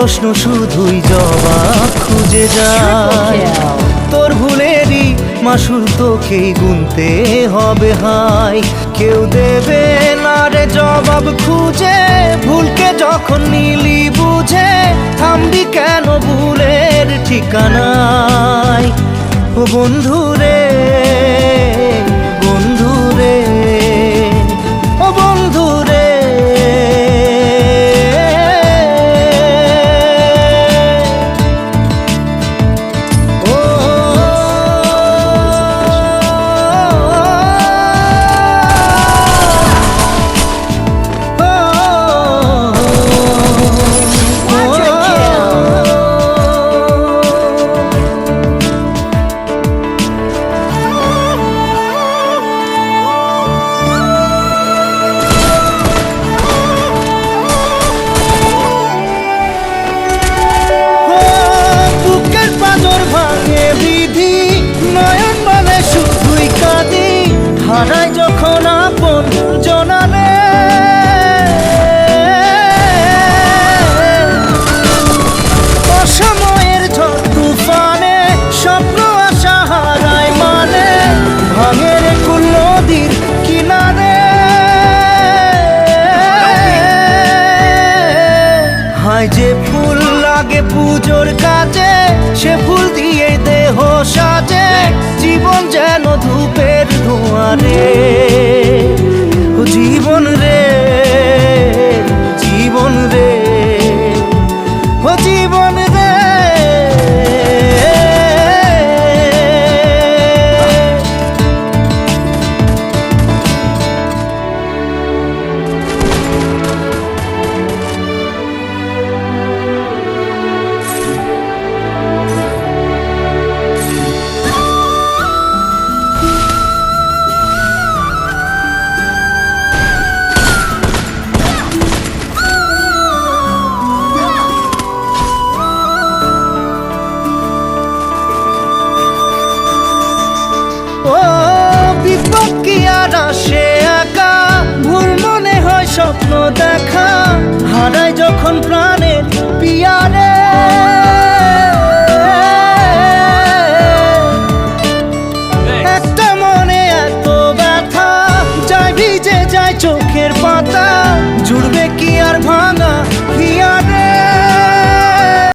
প্রশ্ন শুধুই জবাব খুঁজে যায়। তোর ভুলেরই মাসুল তোকেই গুনতে হবে হাই, কেউ দেবে না রে জবাব খুঁজে। ভুলকে যখন নিলি বুঝে, থামবি কেন ভুলের ঠিকানায়? ও বন্ধু রে, বন্ধু রে, ও বন্ধু রে। হারাই যখন আপন জনারে, অসময়ের ঝড় তুফানে স্বপ্ন আশা হারায় মানে, ভাঙের কুল নদীর কিনারে। হায় যে ফুল লাগে পুজোর কাজে, সে ফুল দিয়ে দেহ সাজে। জীবন যেন ধূপের ধোঁয়ারে, ও জীবন রে, জীবন রে, ও জীবন রে। ও বিপদ কি আর আসে একা, ভুল মনে হয় স্বপ্ন দেখা। হারাই যখন প্রাণের পিয়ারে, একটা মনে এত ব্যথা, যায় ভিজে যায় চোখের পাতা। জুড়বে কি আর